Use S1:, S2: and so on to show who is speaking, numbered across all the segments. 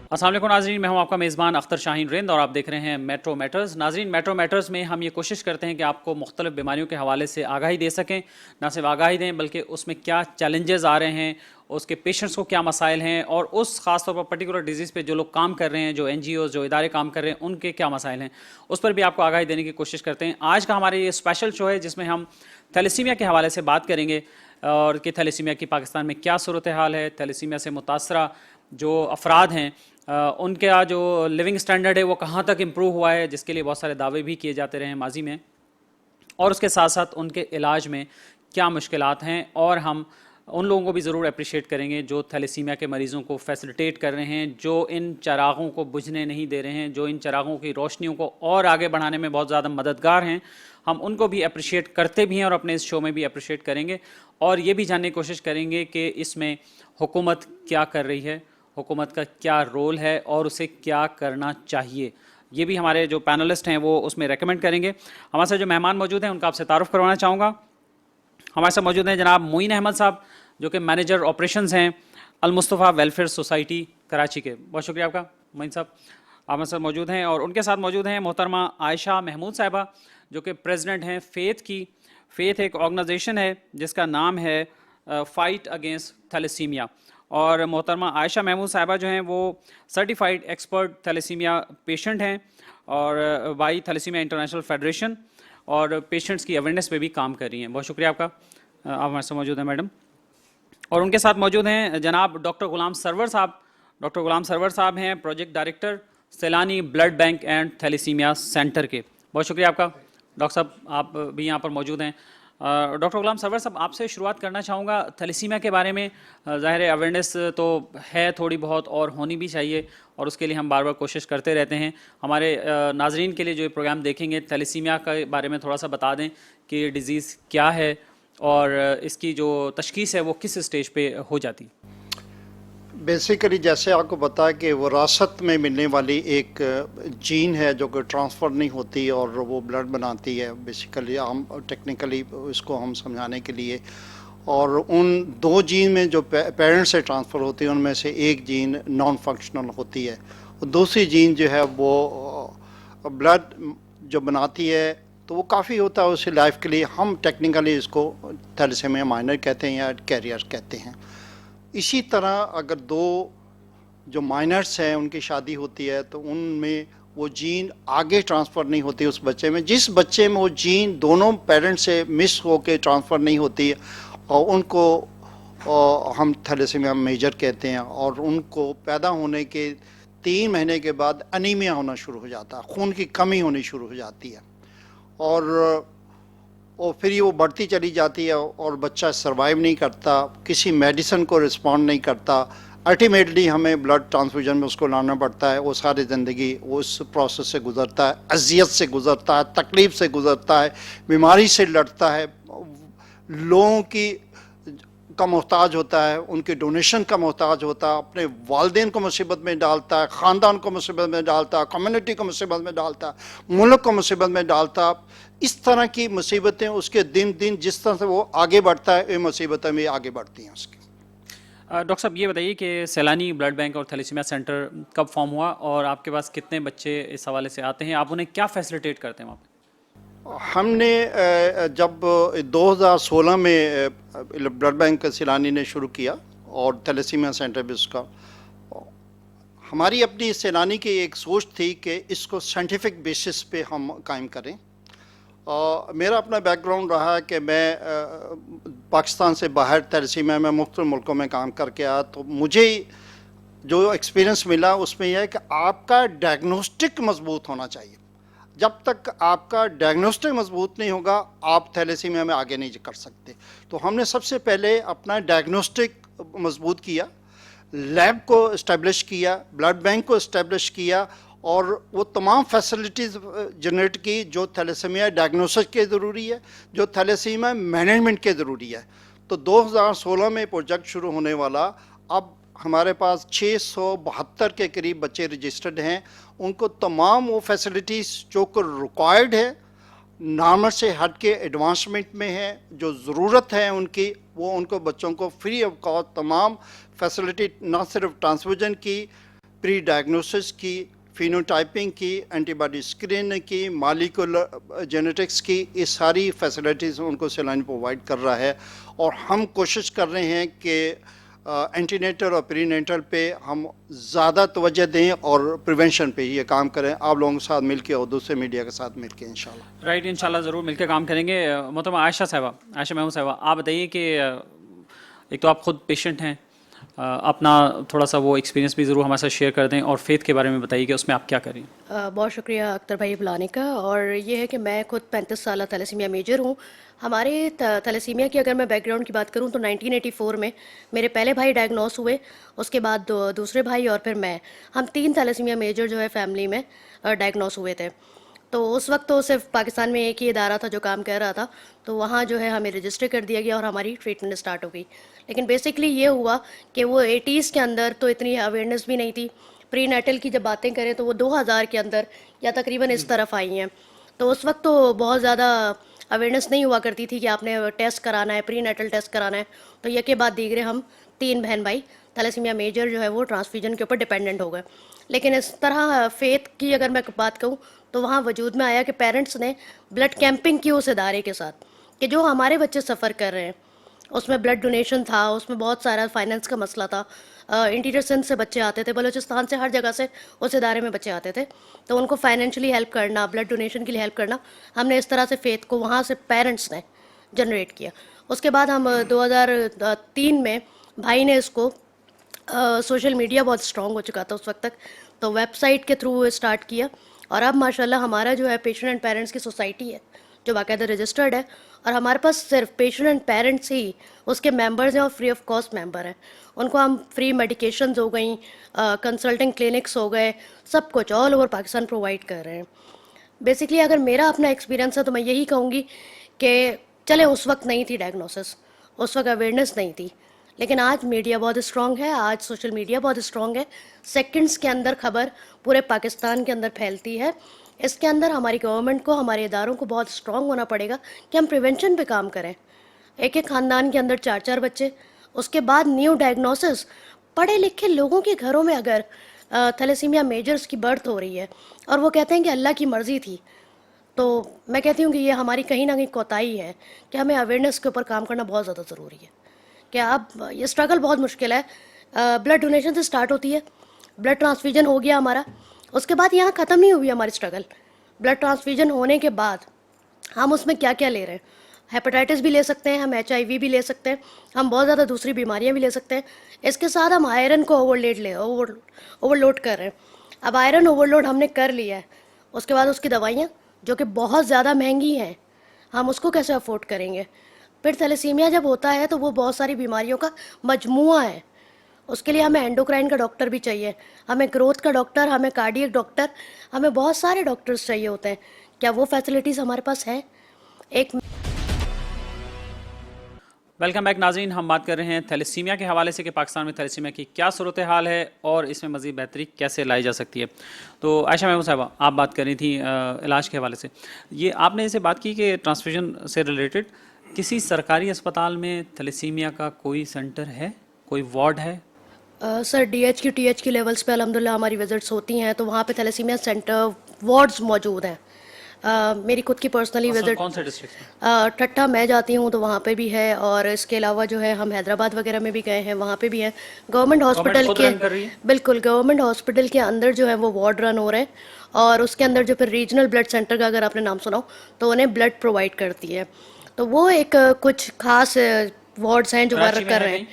S1: अस्सलाम वालेकुम नाज़रीन, मैं हूं आपका मेज़बान अख्तर शाहीन रिंद और आप देख रहे हैं मेट्रो मैटर्स। नाज़रीन, मेट्रो मैटर्स में हम ये कोशिश करते हैं कि आपको मुख्तलिफ बीमारियों के हवाले से आगाही दे सकें। ना सिर्फ आगाही दें बल्कि उसमें क्या चैलेंजेस आ रहे हैं, उसके पेशेंट्स को क्या मसाइल हैं और उस खास तौर पर पर्टिकुलर डिजीज़ पे जो लोग काम कर रहे हैं, जो NGOs जो इदारे काम कर रहे हैं, उनके क्या मसाइल हैं, उस पर भी आपको आगाही देने की कोशिश करते हैं। आज का हमारे ये स्पेशल शो है जिसमें हम थैलेसीमिया के हवाले से बात करेंगे और कि थैलेसीमिया की पाकिस्तान में क्या सूरत हाल है, थैलेसीमिया से मुतासरा जो अफराद हैं उनका जो लिविंग स्टैंडर्ड है वो कहाँ तक इम्प्रूव हुआ है, जिसके लिए बहुत सारे दावे भी किए जाते रहे हैं माजी में, और उसके साथ साथ उनके इलाज में क्या मुश्किलात हैं। और हम उन लोगों को भी ज़रूर अप्रिशिएट करेंगे जो थैलेसीमिया के मरीज़ों को फैसिलिटेट कर रहे हैं, जो इन चरागों को बुझने नहीं दे रहे हैं, जो इन चरागों की रोशनियों को और आगे बढ़ाने में बहुत ज़्यादा मददगार हैं। हम उनको भी अप्रिशिएट करते भी हैं और अपने इस शो में भी अप्रिशिएट करेंगे और ये भी जानने की कोशिश करेंगे कि इसमें हुकूमत क्या कर रही है, हुकूमत का क्या रोल है और उसे क्या करना चाहिए। ये भी हमारे जो पैनलिस्ट हैं वो उसमें रेकमेंड करेंगे। हमारे साथ जो मेहमान मौजूद हैं उनका आपसे तारुफ करवाना चाहूँगा। हमारे साथ मौजूद हैं जनाब मोइन अहमद साहब, जो कि मैनेजर ऑपरेशंस हैं अल मुस्तफ़ा वेलफेयर सोसाइटी कराची के। बहुत शुक्रिया आपका मोइन साहब, आप हमारे साथ मौजूद हैं। और उनके साथ मौजूद हैं मोहतरमा आयशा महमूद साहिबा, जो कि प्रेसिडेंट हैं फ़ेथ की। फ़ेथ एक ऑर्गेनाइजेशन है जिसका नाम है फ़ाइट अगेंस्ट थैलेसीमिया। और मोहतरमा आयशा महमूद साहिबा जो हैं वो सर्टिफाइड एक्सपर्ट थैलेसीमिया पेशेंट हैं और बाई थैलेसीमिया इंटरनेशनल फेडरेशन और पेशेंट्स की अवेयरनेस पे भी काम कर रही हैं। बहुत शुक्रिया आपका, आप हमारे साथ मौजूद हैं मैडम। और उनके साथ मौजूद हैं जनाब डॉक्टर गुलाम सरवर साहब। डॉक्टर गुलाम सरवर साहब हैं project director Sailani blood bank and thalassaemia centre के। बहुत शुक्रिया आपका डॉक्टर साहब, आप भी यहाँ पर मौजूद हैं। डॉक्टर गुलाम सरवर साहब, आपसे शुरुआत करना चाहूँगा थैलेसीमिया के बारे में। ज़ाहिर है अवेयरनेस तो है थोड़ी बहुत और होनी भी चाहिए और उसके लिए हम बार बार कोशिश करते रहते हैं। हमारे नाजरीन के लिए जो ये प्रोग्राम देखेंगे थैलेसीमिया के बारे में थोड़ा सा बता दें कि ये डिज़ीज़ क्या है और इसकी जो तशखीस है वो किस स्टेज पे हो जाती।
S2: बेसिकली जैसे आपको पता है कि विरासत में मिलने वाली एक जीन है जो कि ट्रांसफ़र नहीं होती और वो ब्लड बनाती है। बेसिकली हम टेक्निकली इसको हम समझाने के लिए, और उन दो जीन में जो पेरेंट्स से ट्रांसफ़र होती है उनमें से एक जीन नॉन फंक्शनल होती है और दूसरी जीन जो है वो ब्लड जो बनाती है, तो वो काफ़ी होता है उसकी लाइफ के लिए। हम टेक्निकली इसको थैलेसीमिया माइनर कहते हैं या कैरियर कहते हैं। इसी तरह अगर दो जो माइनर्स हैं उनकी शादी होती है तो उनमें वो जीन आगे ट्रांसफ़र नहीं होती उस बच्चे में। जिस बच्चे में वो जीन दोनों पेरेंट्स से मिस होकर ट्रांसफ़र नहीं होती और उनको हम थैलेसीमिया मेजर कहते हैं, और उनको पैदा होने के 3 महीने के बाद अनीमिया होना शुरू हो जाता है, खून की कमी होनी शुरू हो जाती है और फिर ये वो बढ़ती चली जाती है और बच्चा सर्वाइव नहीं करता, किसी मेडिसिन को रिस्पॉन्ड नहीं करता। अल्टीमेटली हमें ब्लड ट्रांसफ्यूजन में उसको लाना पड़ता है। वो सारी ज़िंदगी उस प्रोसेस से गुज़रता है, अजियत से गुज़रता है, तकलीफ़ से गुज़रता है, बीमारी से लड़ता है, लोगों की का मोहताज होता है, उनके डोनेशन का मोहताज होता है, अपने वालिदैन को मुसीबत में डालता है, ख़ानदान को मुसीबत में डालता है, कम्युनिटी को मुसीबत में डालता है, मुल्क को मुसीबत में डालता है। इस तरह की मुसीबतें उसके दिन दिन जिस तरह से वो आगे बढ़ता है, ये मुसीबतें भी आगे बढ़ती हैं उसकी।
S1: डॉक्टर साहब, ये बताइए कि सैलानी ब्लड बैंक और थैलेसीमिया सेंटर कब फॉर्म हुआ और आपके पास कितने बच्चे इस हवाले से आते हैं, आप उन्हें क्या फैसिलिटेट करते हैं वहाँ पे?
S2: हमने जब 2016 में ब्लड बैंक सैलानी ने शुरू किया और थैलेसीमिया सेंटर भी उसका, हमारी अपनी सैलानी की एक सोच थी कि इसको साइंटिफिक बेसिस पे हम कायम करें। मेरा अपना बैकग्राउंड रहा है कि मैं पाकिस्तान से बाहर थैलेसीमिया में मुख्तलिफ मुल्कों में काम करके आया, तो मुझे जो एक्सपीरियंस मिला उसमें यह है कि आपका डायग्नोस्टिक मजबूत होना चाहिए। जब तक आपका डायग्नोस्टिक मजबूत नहीं होगा आप थैलेसीमिया में आगे नहीं कर सकते। तो हमने सबसे पहले अपना डायग्नोस्टिक मजबूत किया, लैब को इस्टेब्लिश किया, ब्लड बैंक को इस्टेब्लिश किया और वो तमाम फैसिलिटीज़ जनरेट की जो थैलेसीमिया डायग्नोसिस के ज़रूरी है, जो थैलेसीमिया मैनेजमेंट के ज़रूरी है। तो 2016 में प्रोजेक्ट शुरू होने वाला। अब हमारे पास 672 के करीब बच्चे रजिस्टर्ड हैं। उनको तमाम वो फैसिलिटीज़ जो को रिक्वायर्ड है, नॉर्मल से हट के एडवांसमेंट में है, जो ज़रूरत है उनकी, वो उनको बच्चों को फ्री ऑफ कॉस्ट तमाम फैसिलिटी, ना सिर्फ ट्रांसफ्यूजन की, प्री डायग्नोसिस की, फिनोटाइपिंग की, एंटीबॉडी स्क्रीन की, मॉलिक्यूलर जेनेटिक्स की, ये सारी फैसिलिटीज़ उनको सैलानी प्रोवाइड कर रहा है। और हम कोशिश कर रहे हैं कि एंटीनेटल और प्रीनेटल पे हम ज़्यादा तवज्जो दें और प्रिवेंशन पे ये काम करें, आप लोगों के साथ मिलके और दूसरे मीडिया के साथ मिलके इंशाल्लाह।
S1: राइट, इंशाल्लाह ज़रूर मिलकर काम करेंगे। मोहतरमा आयशा साहबा, आयशा महमूद साहबा, आप बताइए कि एक तो आप खुद पेशेंट हैं, अपना थोड़ा सा वो एक्सपीरियंस भी ज़रूर हमारे साथ शेयर कर दें और फेथ के बारे में बताइए कि उसमें आप क्या करें।
S3: बहुत शुक्रिया अख्तर भाई बुलाने का। और ये है कि मैं खुद 35 साल थैलेसीमिया मेजर हूँ। हमारे थैलेसीमिया की अगर मैं बैकग्राउंड की बात करूँ तो 1984 में मेरे पहले भाई डायग्नोस हुए, उसके बाद दूसरे भाई और फिर मैं, हम 3 थैलेसीमिया मेजर जो है फैमिली में डायग्नोस हुए थे। तो उस वक्त तो सिर्फ पाकिस्तान में एक ही इदारा था जो काम कर रहा था, तो वहाँ जो है हमें रजिस्टर कर दिया गया और हमारी ट्रीटमेंट स्टार्ट हो गई। लेकिन बेसिकली ये हुआ कि वो 80s के अंदर तो इतनी अवेयरनेस भी नहीं थी। प्री नेटल की जब बातें करें तो वो 2000 के अंदर या तकरीबन इस तरफ आई हैं। तो उस वक्त तो बहुत ज़्यादा अवेयरनेस नहीं हुआ करती थी कि आपने टेस्ट कराना है, प्री नेटल टेस्ट कराना है। तो यह के बाद दीगरे हम 3 बहन भाई थैलेसीमिया मेजर जो है वो ट्रांसफ्यूजन के ऊपर डिपेंडेंट हो गए। लेकिन इस तरह फेथ की अगर मैं बात कहूँ तो वहाँ वजूद में आया कि पेरेंट्स ने ब्लड कैंपिंग की उस इदारे के साथ, कि जो हमारे बच्चे सफ़र कर रहे हैं, उसमें ब्लड डोनेशन था, उसमें बहुत सारा फाइनेंस का मसला था। इंटीरियर सिंध से बच्चे आते थे, बलूचिस्तान से, हर जगह से उस इदारे में बच्चे आते थे। तो उनको फाइनेंशियली हेल्प करना, ब्लड डोनेशन के लिए हेल्प करना, हमने इस तरह से फेथ को वहाँ से पेरेंट्स ने जनरेट किया। उसके बाद हम 2003 में भाई ने इसको सोशल मीडिया बहुत स्ट्रॉन्ग हो चुका था उस वक्त तक, तो वेबसाइट के थ्रू स्टार्ट किया। और अब माशाल्लाह हमारा जो है पेशेंट एंड पेरेंट्स की सोसाइटी है जो बाकायदा रजिस्टर्ड है, और हमारे पास सिर्फ पेशेंट एंड पेरेंट्स ही उसके मेंबर्स हैं और फ्री ऑफ कॉस्ट मेंबर हैं। उनको हम फ्री मेडिकेशंस हो गई, कंसल्टिंग क्लिनिक्स हो गए, सब कुछ ऑल ओवर पाकिस्तान प्रोवाइड कर रहे हैं। बेसिकली अगर मेरा अपना एक्सपीरियंस है तो मैं यही कहूँगी कि चले उस वक्त नहीं थी डायग्नोसिस, उस वक्त अवेयरनेस नहीं थी, लेकिन आज मीडिया बहुत स्ट्रॉन्ग है, आज सोशल मीडिया बहुत स्ट्रॉन्ग है। सेकंड्स के अंदर खबर पूरे पाकिस्तान के अंदर फैलती है। इसके अंदर हमारी गवर्नमेंट को, हमारे इदारों को बहुत स्ट्रॉन्ग होना पड़ेगा कि हम प्रिवेंशन पे काम करें। एक एक ख़ानदान के अंदर 4-4 बच्चे, उसके बाद न्यू डायग्नोसिस, पढ़े लिखे लोगों के घरों में अगर थैलेसीमिया मेजर्स की बर्थ हो रही है और वो कहते हैं कि अल्लाह की मर्ज़ी थी, तो मैं कहती हूँ कि ये हमारी कहीं ना कहीं कोताही है कि हमें अवेयरनेस के ऊपर काम करना बहुत ज़्यादा ज़रूरी है। कि अब ये स्ट्रगल बहुत मुश्किल है। ब्लड डोनेशन से स्टार्ट होती है, ब्लड ट्रांसफ्यूजन हो गया हमारा, उसके बाद यहाँ ख़त्म नहीं हुई हमारी स्ट्रगल। ब्लड ट्रांसफ्यूजन होने के बाद हम उसमें क्या क्या ले रहे हैं, हेपेटाइटिस भी ले सकते हैं, हम HIV भी ले सकते हैं, हम बहुत ज़्यादा दूसरी बीमारियाँ भी ले सकते हैं। इसके साथ हम आयरन को ओवरलोड कर रहे हैं। अब आयरन ओवरलोड हमने कर लिया है, उसके बाद उसकी दवाइयाँ जो कि बहुत ज़्यादा महंगी हैं, हम उसको कैसे अफोर्ड करेंगे। फिर थैलेसीमिया जब होता है तो वो बहुत सारी बीमारियों का मजमुआ है, उसके लिए हमें एंडोक्राइन का डॉक्टर भी चाहिए, हमें ग्रोथ का डॉक्टर, हमें कार्डियक डॉक्टर, हमें बहुत सारे डॉक्टर्स चाहिए होते हैं। क्या वो फैसिलिटीज़ हमारे पास हैं? एक
S1: वेलकम बैक नाज़रीन, हम बात कर रहे हैं थैलेसीमिया के हवाले से कि पाकिस्तान में थैलेसीमिया की क्या सूरत हाल है और इसमें मज़ीद बेहतरी कैसे लाई जा सकती है। तो आयशा महमूद साहबा, आप बात कर रही थी इलाज के हवाले से, ये आपने इसे बात की कि ट्रांसफ्यूजन से रिलेटेड किसी सरकारी अस्पताल में थैलेसीमिया का कोई सेंटर है, कोई वार्ड है?
S3: सर DHQ THQ लेवल्स पे अल्हम्दुलिल्लाह हमारी विजिट्स होती हैं, तो वहाँ पे थैलेसीमिया सेंटर वार्ड्स मौजूद हैं। मेरी खुद की पर्सनली विजिट
S1: कौन से डिस्ट्रिक्ट में?
S3: ठट्टा मैं जाती हूँ तो वहाँ पे भी है, और इसके अलावा जो है हम हैदराबाद वगैरह में भी गए हैं, वहाँ पे भी है। गवर्नमेंट हॉस्पिटल
S1: खुद
S3: के,
S1: रन कर रही है?
S3: बिल्कुल गवर्नमेंट हॉस्पिटल के अंदर जो है वो वार्ड रन हो रहे हैं, और उसके अंदर जो फिर रीजनल ब्लड सेंटर का अगर आपने नाम सुना हो तो उन्हें ब्लड प्रोवाइड करती है। तो वो एक कुछ खास वार्ड्स हैं जो वर्क कर रहे हैं।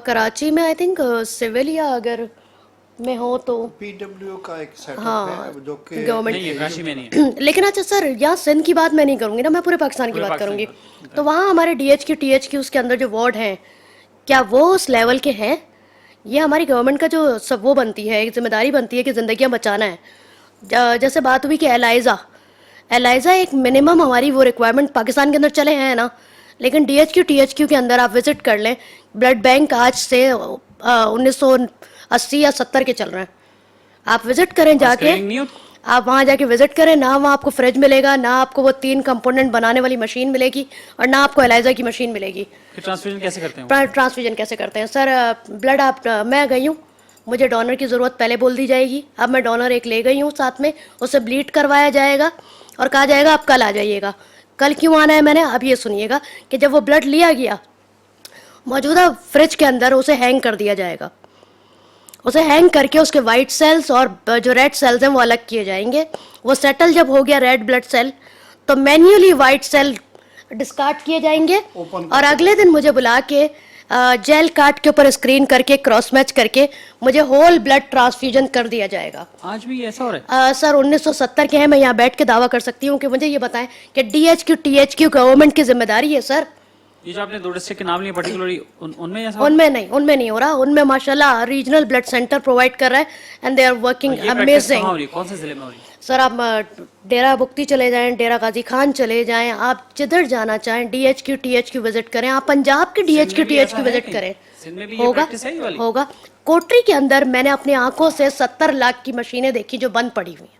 S3: कराची में आई थिंक सिविल या अगर में हो तो
S2: PW का एक सेटअप
S3: हाँ,
S2: है जो कि
S3: गवर्नमेंट
S1: नहीं है, कराची में नहीं है।
S3: लेकिन अच्छा सर, यहाँ सिंध की बात मैं नहीं करूँगी ना, मैं पूरे पाकिस्तान की बात करूँगी। तो वहाँ हमारे DHQ THQ के अंदर जो वार्ड हैं, क्या वो उस लेवल के हैं? ये हमारी गवर्नमेंट का जो सब वो बनती है, एक जिम्मेदारी बनती है कि ज़िंदगियाँ बचाना है। जैसे बात हुई कि एलाइजा एक मिनिमम हमारी वो रिक्वायरमेंट पाकिस्तान के अंदर चले हैं ना, लेकिन DHQ THQ के अंदर आप विजिट कर लें, ब्लड बैंक आज से 1980 या 70 के चल रहे हैं। आप विजिट करें जाके, आप वहाँ जाके विजिट करें ना, वहाँ आपको फ्रिज मिलेगा ना, आपको वो 3 कंपोनेंट बनाने वाली मशीन मिलेगी, और ना आपको एलाइजा की मशीन मिलेगी।
S1: ट्रांसफ्यूजन कैसे करते हैं?
S3: ट्रांसफ्यूजन कैसे करते हैं सर? ब्लड आप मैं गई हूँ, मुझे डोनर की ज़रूरत पहले बोल दी जाएगी। अब मैं डोनर एक ले गई हूँ, साथ में उसे ब्लीड करवाया जाएगा और कहा जाएगा आप कल आ जाइएगा। कल क्यों आना है मैंने, अब ये सुनिएगा कि जब वो ब्लड लिया गया, मौजूदा फ्रिज के अंदर उसे हैंग कर दिया जाएगा। उसे हैंग करके उसके वाइट सेल्स और जो रेड सेल्स हैं वो अलग किए जाएंगे। वो सेटल जब हो गया रेड ब्लड सेल, तो मैन्युअली वाइट सेल डिस्कार्ड किए जाएंगे और अगले दिन मुझे बुला के जेल कार्ड के ऊपर स्क्रीन करके क्रॉस मैच करके मुझे होल ब्लड ट्रांसफ्यूजन कर दिया जाएगा।
S1: आज भी ऐसा हो रहा है?
S3: सर 1970 के हैं, मैं यहाँ बैठ के दावा कर सकती हूँ कि मुझे ये बताएं कि DHQ THQ गवर्नमेंट की जिम्मेदारी है सर।
S1: ये जो आपने 2 डिस्ट्रिक्ट के नाम लिए पर्टिकुलरली, उनमें ऐसा
S3: उनमें नहीं हो रहा। उनमें माशाल्लाह रीजनल ब्लड सेंटर प्रोवाइड कर रहा है and they are working amazing.
S1: कौन से जिले में हो रही है?
S3: सर आप डेरा बुक्ती चले जाएं, डेरा गाजी खान चले जाएं, आप जिधर जाना चाहें DHQ THQ विजिट करें, आप पंजाब के DHQ THQ विजिट करें, होगा। कोटरी के अंदर मैंने अपनी आंखों से 70 लाख की मशीनें देखी जो बंद पड़ी हुई हैं।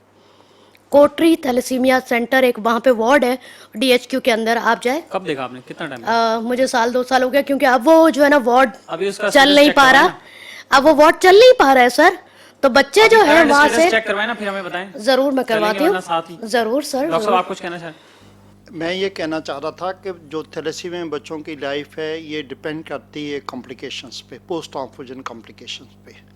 S3: कोटरी थैलेसीमिया सेंटर एक वहाँ पे वार्ड है DHQ के अंदर, आप जाए।
S1: कब देखा आपने, कितना टाइम?
S3: मुझे 1-2 साल हो गया, क्योंकि अब वो जो है ना वार्ड
S1: अभी उसका
S3: चल नहीं पा रहा। अब वो वार्ड चल नहीं पा रहा है सर, तो बच्चे जो है वहाँ से
S1: चेक करवाए ना, फिर हमें बताएं।
S3: जरूर मैं करवाती हूँ, जरूर सर।
S1: डॉक्टर साहब आप कुछ कहना चाहें?
S2: मैं ये कहना चाह रहा था कि जो थैलेसीमिया में बच्चों की लाइफ है ये डिपेंड करती है कॉम्प्लिकेशंस पे, पोस्ट ट्रांसफ्यूजन कॉम्प्लिकेशंस पे।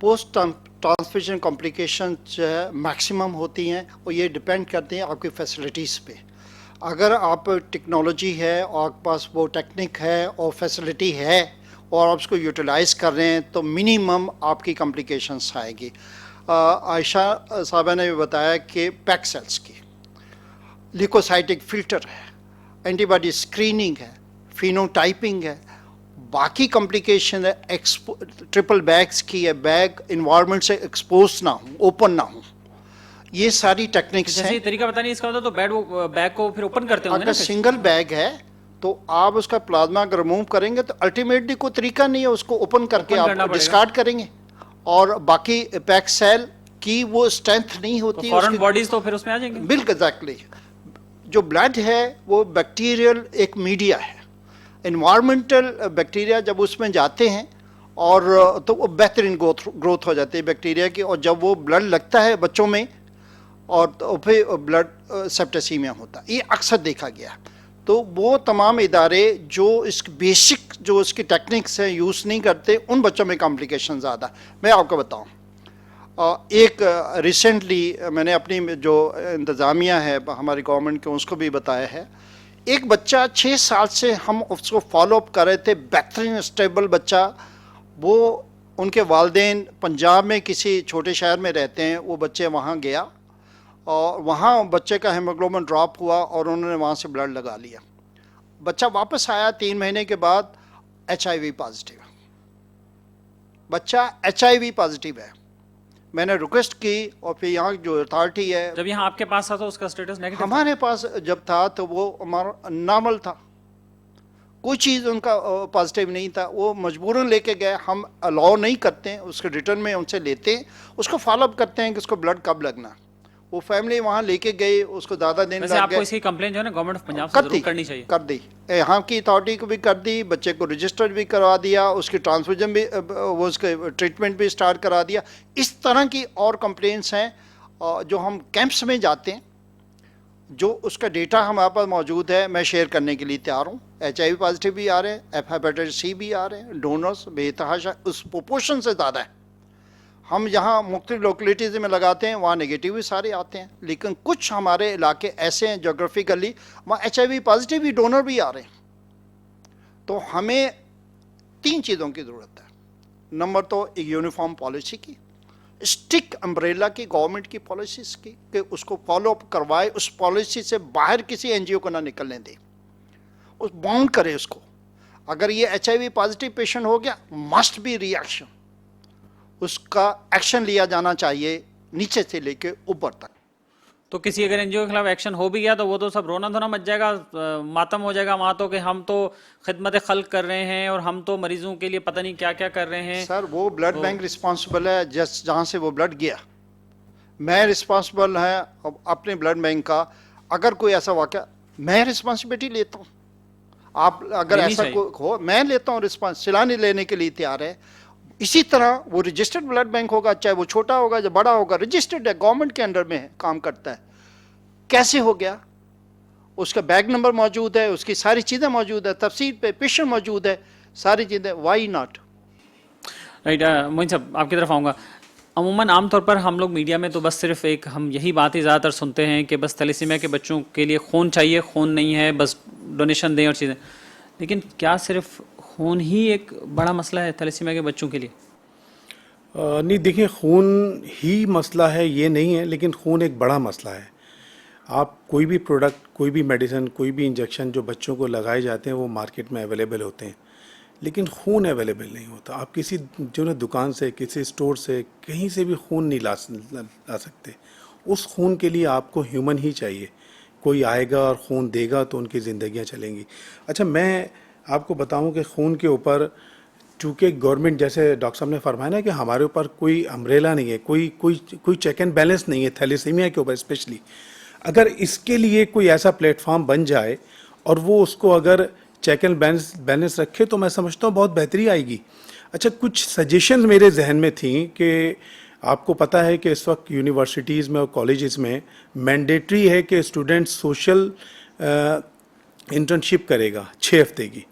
S2: पोस्ट ट्रांसफ्यूजन कॉम्प्लिकेशन जो है मैक्सिमम होती हैं और ये डिपेंड करती हैं आपकी फैसिलिटीज़ पे। अगर आप टेक्नोलॉजी है और आपके पास वो टेक्निक है और फैसिलिटी है और आप उसको यूटिलाइज़ कर रहे हैं तो मिनिमम आपकी कॉम्प्लिकेशंस आएगी। आयशा साहबा ने भी बताया कि पैक सेल्स की लिकोसाइटिक फ़िल्टर है, एंटीबॉडी स्क्रीनिंग है, फिनोटाइपिंग है, बाकी कॉम्प्लिकेशन है, ट्रिपल बैग्स की है, बैग इन्वायरमेंट से एक्सपोज ना हो, ओपन ना हो, ये सारी टेक्निक्स हैं।
S1: तरीका पता नहीं इसका होता तो बैग को फिर ओपन करते होंगे
S2: अगर सिंगल बैग है तो आप उसका प्लाज्मा अगर रिमूव करेंगे तो अल्टीमेटली कोई तरीका नहीं है, उसको ओपन करके आप डिस्कार्ड करेंगे। और बाकी पैक सेल की वो स्ट्रेंथ नहीं होती,
S1: फॉरेन बॉडीज तो फिर उसमें आ जाएंगे।
S2: बिल्कुल एग्जैक्टली। जो ब्लड है वो बैक्टीरियल एक मीडिया है, इन्वायरमेंटल बैक्टीरिया जब उसमें जाते हैं और तो वो बेहतरीन ग्रोथ हो जाती है बैक्टीरिया की, और जब वो ब्लड लगता है बच्चों में और तो फिर ब्लड सेप्टिसीमिया होता है, ये अक्सर देखा गया। तो वो तमाम इदारे जो इस बेसिक जो इसकी टेक्निक्स हैं यूज़ नहीं करते, उन बच्चों में कॉम्प्लिकेशन ज़्यादा। मैं आपको बताऊं, एक रिसेंटली मैंने अपनी जो इंतज़ामिया है हमारी गवर्नमेंट के उसको भी बताया है, एक बच्चा 6 साल से हम उसको फॉलो अप कर रहे थे, बेहतरीन स्टेबल बच्चा। वो उनके वालिदैन पंजाब में किसी छोटे शहर में रहते हैं, वो बच्चे वहाँ गया और वहाँ बच्चे का हेमोग्लोबिन ड्रॉप हुआ और उन्होंने वहाँ से ब्लड लगा लिया। बच्चा वापस आया 3 महीने के बाद HIV पॉजिटिव, बच्चा HIV पॉजिटिव है। मैंने रिक्वेस्ट की और फिर यहाँ जो अथॉरिटी है,
S1: जब यहाँ आपके पास था तो उसका स्टेटस नेगेटिव
S2: हमारे पास जब था तो वो हमारा नॉर्मल था, कोई चीज़ उनका पॉजिटिव नहीं था। वो मजबूरन लेके गए, हम अलाउ नहीं करते हैं, उसके रिटर्न में उनसे लेते हैं, उसको फॉलोअप करते हैं कि उसको ब्लड कब लगना। वो फैमिली वहाँ लेके गए, उसको ज़्यादा दिन लग गए।
S1: आपको इसकी कंप्लेंट जो है ना गवर्नमेंट ऑफ पंजाब से जरूर करनी चाहिए।
S2: कर दी, यहाँ की अथॉरिटी को भी कर दी, बच्चे को रजिस्टर भी करवा दिया, उसकी ट्रांसफ्यूजन भी वो उसके ट्रीटमेंट भी स्टार्ट करा दिया। इस तरह की और कंप्लेंट्स हैं जो हम कैंप्स में जाते हैं, जो उसका डेटा हमारे पास मौजूद है, मैं शेयर करने के लिए तैयार हूँ। HIV पॉजिटिव भी आ रहे हैं, हेपेटाइटिस C भी आ रहे हैं, डोनर्स बेतहाशा उस प्रोपोर्शन से ज़्यादा है। हम यहाँ मुख्तलिफ लोकेलिटीज़ में लगाते हैं, वहाँ नेगेटिव भी सारे आते हैं, लेकिन कुछ हमारे इलाके ऐसे हैं जोग्राफिकली वहाँ HIV पॉजिटिव भी डोनर भी आ रहे हैं। तो हमें 3 चीज़ों की ज़रूरत है। नंबर तो एक यूनिफॉर्म पॉलिसी की, स्टिक अम्ब्रेला की, गवर्नमेंट की पॉलिसीज़ की, कि उसको फॉलो अप करवाए, उस पॉलिसी से बाहर किसी NGO को ना निकलने दे, उस बाउंड करे उसको। अगर ये HIV पॉजिटिव पेशेंट हो गया, मस्ट बी रिएक्शन, उसका एक्शन लिया जाना चाहिए नीचे से लेके ऊपर तक।
S1: तो किसी अगर NGO के खिलाफ एक्शन हो भी गया तो वो तो सब रोना धोना मच जाएगा, मातम हो जाएगा वहाँ तो, कि हम तो खिदमत खल्क कर रहे हैं और हम तो मरीजों के लिए पता नहीं क्या क्या कर रहे हैं।
S2: सर वो ब्लड बैंक रिस्पॉन्सिबल है जहाँ से वो ब्लड गया, मैं रिस्पॉन्सिबल है अपने ब्लड बैंक का। अगर कोई ऐसा वाक़या, मैं रिस्पॉन्सिबिलिटी लेता हूँ। आप अगर ऐसा कोई हो, मैं लेता हूँ रिस्पॉन्स, सिलानी लेने के लिए तैयार है। इसी तरह वो रजिस्टर्ड ब्लड बैंक होगा, चाहे वो छोटा होगा या बड़ा होगा, रजिस्टर्ड है, गवर्नमेंट के अंडर में है, काम करता है। कैसे हो गया? उसका बैग नंबर मौजूद है, उसकी सारी चीज़ें मौजूद है, तफसील पे पेशन मौजूद है, सारी चीज़ें, वाई नॉट?
S1: राइट। मोइन साहब आपकी तरफ आऊँगा। अमूमन आमतौर पर हम लोग मीडिया में तो बस सिर्फ एक हम यही बात ही ज़्यादातर सुनते हैं कि बस थैलेसीमिया के बच्चों के लिए खून चाहिए, खून नहीं है, बस डोनेशन दें और चीज़ें। लेकिन क्या सिर्फ खून ही एक बड़ा मसला है थैलेसीमिया के बच्चों के लिए?
S4: नहीं, देखिए, खून ही मसला है ये नहीं है, लेकिन खून एक बड़ा मसला है। आप कोई भी प्रोडक्ट, कोई भी मेडिसिन, कोई भी इंजेक्शन जो बच्चों को लगाए जाते हैं वो मार्केट में अवेलेबल होते हैं, लेकिन खून अवेलेबल नहीं होता। आप किसी जो ना दुकान से, किसी स्टोर से, कहीं से भी खून नहीं ला सकते। उस खून के लिए आपको ह्यूमन ही चाहिए। कोई आएगा और खून देगा तो उनकी ज़िंदगियां चलेंगी। अच्छा, मैं आपको बताऊं कि खून के ऊपर चूँकि गवर्नमेंट, जैसे डॉक्टर साहब ने फरमाया ना कि हमारे ऊपर कोई अम्ब्रेला नहीं है, कोई चेक एंड बैलेंस नहीं है थैलेसीमिया के ऊपर स्पेशली। अगर इसके लिए कोई ऐसा प्लेटफॉर्म बन जाए और वो उसको अगर चेक एंड बैलेंस रखे तो मैं समझता हूँ बहुत बेहतरी आएगी। अच्छा, कुछ सजेशन मेरे जहन में थी कि आपको पता है कि इस वक्त यूनिवर्सिटीज़ में और कॉलेजेस में मैंडेटरी है कि स्टूडेंट सोशल इंटर्नशिप करेगा 6 हफ्ते की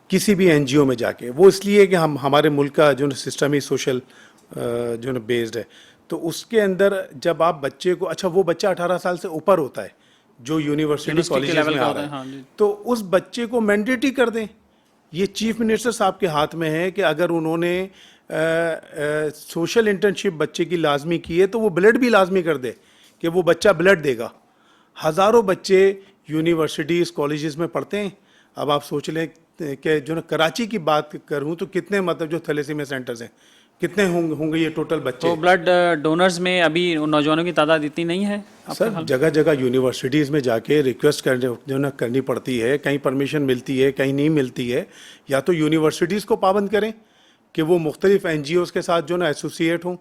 S4: किसी भी एनजीओ में जाके। वो इसलिए कि हमारे मुल्क का जो सिस्टम ही सोशल जो ना बेस्ड है, तो उसके अंदर जब आप बच्चे को, अच्छा वो बच्चा 18 साल से ऊपर होता है जो यूनिवर्सिटी कॉलेज में आ रहा है,
S1: हाँ जी।
S4: तो उस बच्चे को मैंडेटरी कर दें। ये चीफ मिनिस्टर साहब के हाथ में है कि अगर उन्होंने सोशल इंटर्नशिप बच्चे की लाजमी की है तो वो ब्लड भी लाजमी कर दे कि वो बच्चा ब्लड देगा। हज़ारों बच्चे यूनिवर्सिटीज़ कॉलेजेस में पढ़ते हैं। अब आप सोच लें कि जो ना कराची की बात करूं तो कितने मतलब जो थैलेसीमिया सेंटर्स हैं, कितने होंगे ये टोटल बच्चे?
S1: तो ब्लड डोनर्स में अभी नौजवानों की तादाद इतनी नहीं है
S4: सर, जगह जगह यूनिवर्सिटीज़ में जाके रिक्वेस्ट करनी पड़ती है। कहीं परमिशन मिलती है, कहीं नहीं मिलती है। या तो यूनिवर्सिटीज़ को पाबंद करें कि वो मुख्तलिफ एनजीओज़ के साथ जो ना एसोसिएट हों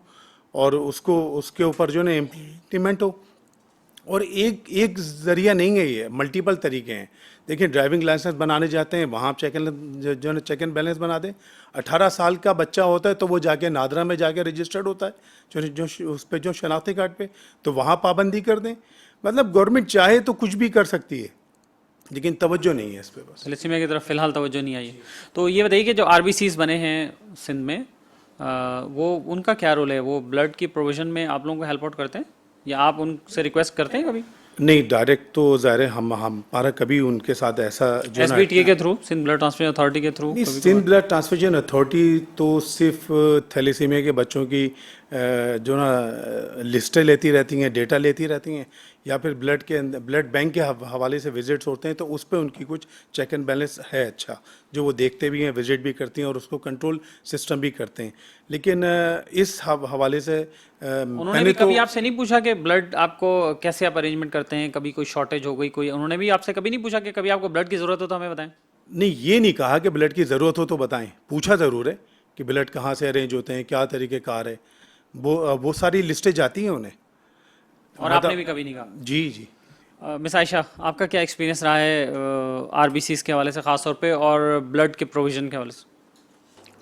S4: और उसको उसके ऊपर जो ना इम्प्लीमेंट हो। और एक ज़रिया नहीं है, ये मल्टीपल तरीके हैं। देखिए, ड्राइविंग लाइसेंस बनाने जाते हैं, वहाँ आप चेक एंड बैलेंस बना दें। 18 साल का बच्चा होता है तो वो जाके नादरा में जाके रजिस्टर्ड होता है जो उस पर जो शनाख्ती कार्ड पे, तो वहाँ पाबंदी कर दें। मतलब गवर्नमेंट चाहे तो कुछ भी कर सकती है, लेकिन तवज्जो नहीं है इस पर। बस
S1: थैलेसीमिया की तरफ फिलहाल तवज्जो नहीं आई है। तो ये बताइए कि जो आरबीसीज बने हैं सिंध में, वो उनका क्या रोल है? वो ब्लड की प्रोविजन में आप लोगों को हेल्प आउट करते हैं या आप उनसे रिक्वेस्ट करते हैं कभी?
S4: नहीं, डायरेक्ट तो ज़ाहिर है हमारा कभी उनके साथ ऐसा जो
S1: एसबीटीए के through, Sindh blood transfusion authority के through?
S4: Sindh blood transfusion authority तो सिर्फ थैलेसीमिया के बच्चों की जो ना लिस्टें लेती रहती हैं, डेटा लेती रहती हैं, या फिर ब्लड के अंदर ब्लड बैंक के हवाले से विजिट्स होते हैं, तो उस पर उनकी कुछ चेक एंड बैलेंस है अच्छा, जो वो देखते भी हैं, विजिट भी करती हैं और उसको कंट्रोल सिस्टम भी करते हैं। लेकिन इस हवाले से
S1: उन्होंने भी कभी आपसे नहीं पूछा कि ब्लड आपको कैसे आप अरेंजमेंट करते हैं? कभी कोई शॉर्टेज हो गई, कोई, उन्होंने भी आपसे कभी नहीं पूछा कि कभी आपको ब्लड की ज़रूरत हो तो हमें बताएं?
S4: नहीं, ये नहीं कहा कि ब्लड की ज़रूरत हो तो बताएं। पूछा ज़रूर है कि ब्लड कहाँ से अरेंज होते हैं, क्या तरीक़ेकार है, वो सारी लिस्टें जाती हैं उन्हें।
S1: और आपने भी कभी नहीं कहा?
S4: जी जी।
S1: मिस आयशा, आपका क्या एक्सपीरियंस रहा है आरबीसीज के हवाले से ख़ास तौर पे और ब्लड के प्रोविज़न के हवाले से?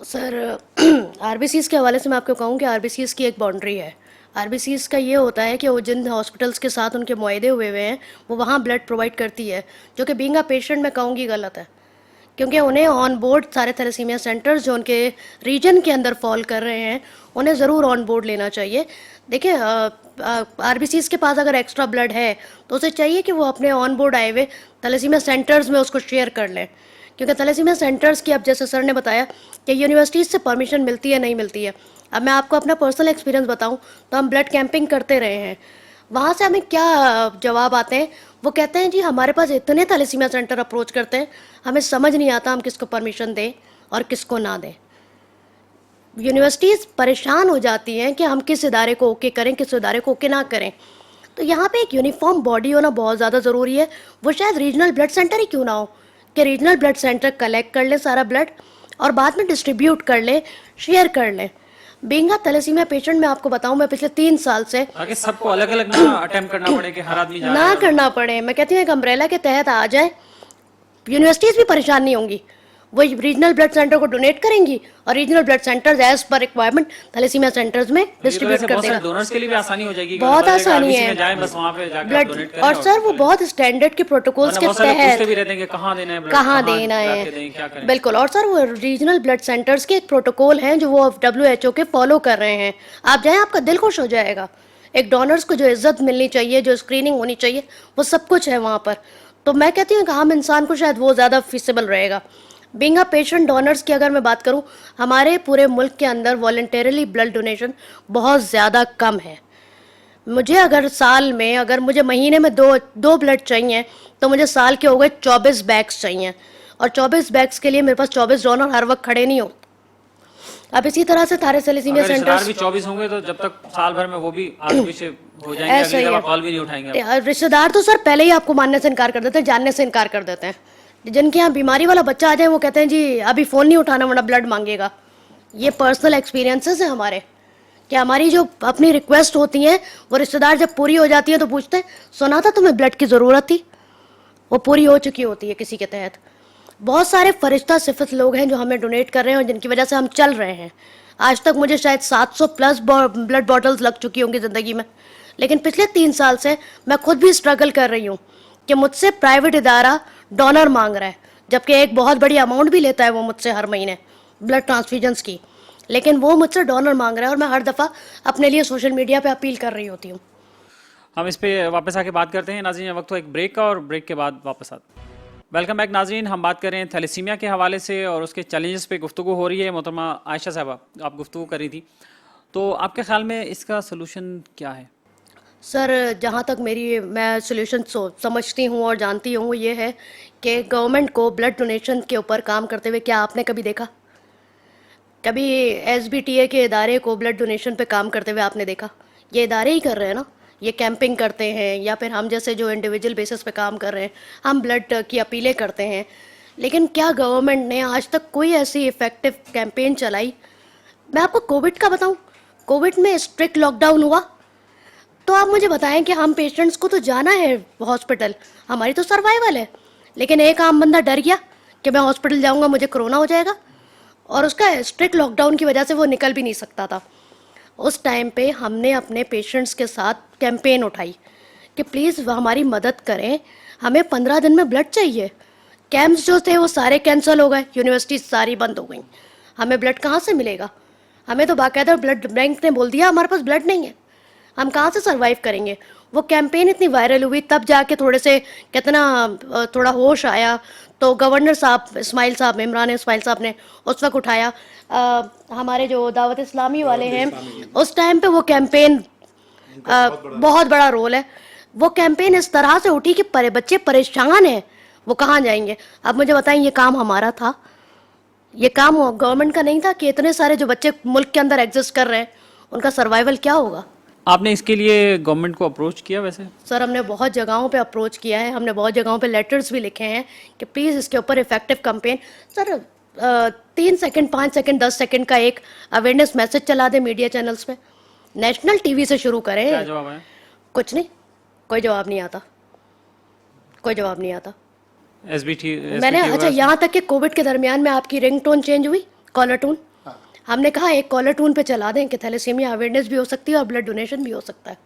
S3: सर, आरबीसीज़ के हवाले से मैं आपको कहूँ कि आरबीसीज़ की एक बाउंड्री है। आरबीसीज़ का ये होता है कि वो जिन हॉस्पिटल्स के साथ उनके मुआहदे हुए हुए हैं वो वहाँ ब्लड प्रोवाइड करती है, जो कि बीइंग अ पेशेंट मैं कहूँगी गलत है, क्योंकि उन्हें ऑन बोर्ड सारे थैलेसीमिया सेंटर्स जो उनके रीजन के अंदर फॉल कर रहे हैं उन्हें ज़रूर ऑन बोर्ड लेना चाहिए। देखिए, आरबीसीज़ के पास अगर एक्स्ट्रा ब्लड है तो उसे चाहिए कि वो अपने ऑन बोर्ड आए हुए थैलेसीमिया सेंटर्स में उसको शेयर कर लें, क्योंकि थैलेसीमिया सेंटर्स की, अब जैसे सर ने बताया कि यूनिवर्सिटीज़ से परमिशन मिलती है नहीं मिलती है। अब मैं आपको अपना पर्सनल एक्सपीरियंस बताऊं तो हम ब्लड कैंपिंग करते रहे हैं, वहाँ से हमें क्या जवाब आते हैं, वो कहते हैं जी हमारे पास इतने थैलेसीमिया सेंटर अप्रोच करते हैं, हमें समझ नहीं आता हम किसको परमिशन दें और किसको ना दें। यूनिवर्सिटीज़ परेशान हो जाती हैं कि हम किस इदारे को ओके करें, किस इदारे को ओके ना करें। तो यहाँ पे एक यूनिफॉर्म बॉडी होना बहुत ज़्यादा ज़रूरी है। वो शायद रीजनल ब्लड सेंटर ही क्यों ना हो, कि रीजनल ब्लड सेंटर कलेक्ट कर ले सारा ब्लड और बाद में डिस्ट्रीब्यूट कर ले, शेयर कर ले। बीइंग अ थैलेसीमिया पेशेंट मैं आपको बताऊं, मैं पिछले 3 साल से,
S1: ताकि सबको अलग अलग ना अटेम्प्ट करना पड़े कि हर आदमी जा रहा
S3: ना
S1: है।
S3: करना पड़े, मैं कहती हूँ एक अम्ब्रेला के तहत आ जाए, यूनिवर्सिटीज़ भी परेशान नहीं होंगी, वो रीजनल ब्लड सेंटर को डोनेट करेंगी और regional blood centres as per requirement thalassaemia centres में डिस्ट्रीब्यूट कर देगा।
S1: डोनर्स के लिए भी आसानी हो जाएगी,
S3: बहुत आसानी है
S1: जाए बस वहां पे जाकर
S3: ब्लड,
S1: डोनेट करें।
S3: और सर वो बहुत स्टैंडर्ड के प्रोटोकॉल्स के तहत
S1: भी रहते हैं कि कहाँ देना है blood,
S3: कहाँ
S1: कहाँ
S3: देना
S1: जाके दें, क्या
S3: है,
S1: करें।
S3: बिल्कुल। और सर वो रीजनल ब्लड सेंटर्स के एक प्रोटोकॉल हैं जो वो WHO के फॉलो कर रहे हैं। आप जाएं, आपका दिल खुश हो जाएगा। एक डोनर्स को जो इज्जत मिलनी चाहिए, जो स्क्रीनिंग होनी चाहिए, वो सब कुछ है वहाँ पर। तो मैं कहती हूँ कि आम इंसान को शायद वो ज़्यादा फीसिबल रहेगा। बीइंग अ पेशेंट, डोनर्स की अगर मैं बात करूँ, हमारे पूरे मुल्क के अंदर वॉलंटरली ब्लड डोनेशन बहुत ज़्यादा कम है। मुझे अगर साल में, अगर मुझे महीने में दो ब्लड चाहिए तो मुझे साल के हो गए 24 बैग्स चाहिए, और 24 बैग्स के लिए मेरे पास 24 डोनर हर वक्त खड़े नहीं होते। अब इसी तरह से थारे थैलेसीमिया
S1: अगर रिश्तेदार
S3: सेंटर्स
S1: भी 24 होंगे तो जब तक साल भर में वो भी आदमी से हो जाएंगे,
S3: ऐसा
S1: अगली
S3: ही
S1: दफा
S3: है।
S1: कॉल भी नहीं उठाएंगे।
S3: रिश्तेदार तो सर पहले ही आपको मानने से इनकार कर देते हैं, जानने से इनकार कर देते हैं। जिनके यहाँ बीमारी वाला बच्चा आ जाए वो कहते हैं जी अभी फ़ोन नहीं उठाना वरना ब्लड मांगेगा। ये पर्सनल एक्सपीरियंसेस है हमारे, कि हमारी जो अपनी रिक्वेस्ट होती हैं वो रिश्तेदार जब पूरी हो जाती है तो पूछते हैं सुना था तुम्हें ब्लड की ज़रूरत थी, वो पूरी हो चुकी होती है किसी के तहत। बहुत सारे फरिश्ता सिफत लोग हैं जो हमें डोनेट कर रहे हैं और जिनकी वजह से हम चल रहे हैं। आज तक मुझे शायद 700 प्लस ब्लड बॉटल्स लग चुकी होंगी ज़िंदगी में, लेकिन पिछले 3 साल से मैं खुद भी स्ट्रगल कर रही हूँ कि मुझसे प्राइवेट इदारा डोनर मांग रहा है, जबकि एक बहुत बड़ी अमाउंट भी लेता है वो मुझसे हर महीने ब्लड ट्रांसफ्यूजन्स की, लेकिन वो मुझसे डोनर मांग रहा है और मैं हर दफ़ा अपने लिए सोशल मीडिया पे अपील कर रही होती हूँ।
S1: हम इस पे वापस आके बात करते हैं नाज़रीन। वक्त हो एक ब्रेक का और ब्रेक के बाद वापस आते हैं। वेलकम बैक नाज़रीन। हम बात कर रहे हैं थैलेसीमिया के हवाले से और उसके चैलेंजेस पे गुफ्तगू हो रही है। मोहतरमा आयशा साहबा, आप गुफ्तगू कर रही थी, तो आपके ख्याल में इसका सलूशन क्या है?
S3: सर जहाँ तक मैं सोल्यूशन समझती हूँ और जानती हूँ, वो ये है कि गवर्नमेंट को ब्लड डोनेशन के ऊपर काम करते हुए क्या आपने कभी देखा? कभी SBTA के इदारे को ब्लड डोनेशन पे काम करते हुए आपने देखा? ये इदारे ही कर रहे हैं ना, ये कैंपिंग करते हैं, या फिर हम जैसे जो इंडिविजुअल बेसिस पे काम कर रहे हैं, हम ब्लड की अपीलें करते हैं। लेकिन क्या गवर्नमेंट ने आज तक कोई ऐसी इफ़ेक्टिव कैंपेन चलाई? मैं आपको कोविड का बताऊं, कोविड में स्ट्रिक्ट लॉकडाउन हुआ, तो आप मुझे बताएं कि हम पेशेंट्स को तो जाना है हॉस्पिटल, हमारी तो सर्वाइवल है, लेकिन एक आम बंदा डर गया कि मैं हॉस्पिटल जाऊंगा मुझे कोरोना हो जाएगा, और उसका स्ट्रिक्ट लॉकडाउन की वजह से वो निकल भी नहीं सकता था। उस टाइम पे हमने अपने पेशेंट्स के साथ कैंपेन उठाई कि प्लीज़ हमारी मदद करें, हमें 15 दिन में ब्लड चाहिए। कैंप्स जो थे वो सारे कैंसिल हो गए, यूनिवर्सिटी सारी बंद हो गई, हमें ब्लड कहाँ से मिलेगा? हमें तो बाकायदा ब्लड बैंक ने बोल दिया हमारे पास ब्लड नहीं है, हम कहाँ से सरवाइव करेंगे? वो कैंपेन इतनी वायरल हुई, तब जाके थोड़े से कितना थोड़ा होश आया, तो गवर्नर साहब इस्माइल साहब, इमरान इस्माइल साहब ने उस वक्त उठाया। हमारे जो दावत इस्लामी वाले हैं, उस टाइम पे वो कैंपेन बहुत बड़ा रोल है। वो कैंपेन इस तरह से उठी कि बच्चे परेशान हैं, वो कहाँ जाएंगे? अब मुझे बताएं, ये काम हमारा था, ये काम गवर्नमेंट का नहीं था कि इतने सारे जो बच्चे मुल्क के अंदर एग्जिस्ट कर रहे हैं उनका सर्वाइवल क्या होगा?
S1: आपने इसके लिए गवर्नमेंट को अप्रोच किया? वैसे
S3: सर हमने बहुत जगहों पे अप्रोच किया है, हमने बहुत जगहों पे लेटर्स भी लिखे हैं कि प्लीज़ इसके ऊपर effective campaign. Sir 3 second, 5 second, 10 second का एक अवेयरनेस मैसेज चला दे मीडिया चैनल्स पे, नेशनल टीवी से शुरू करें।
S1: क्या जवाब है?
S3: कुछ नहीं, कोई जवाब नहीं आता, कोई जवाब नहीं आता।
S1: SBT
S3: मैंने अच्छा, यहाँ तक कि कोविड के दरमियान में आपकी रिंगटोन चेंज हुई, कॉलर टून, हमने कहा एक कॉलर टून पे चला दें कि थैलेसीमिया अवेयरनेस भी हो सकती है और ब्लड डोनेशन भी हो सकता है।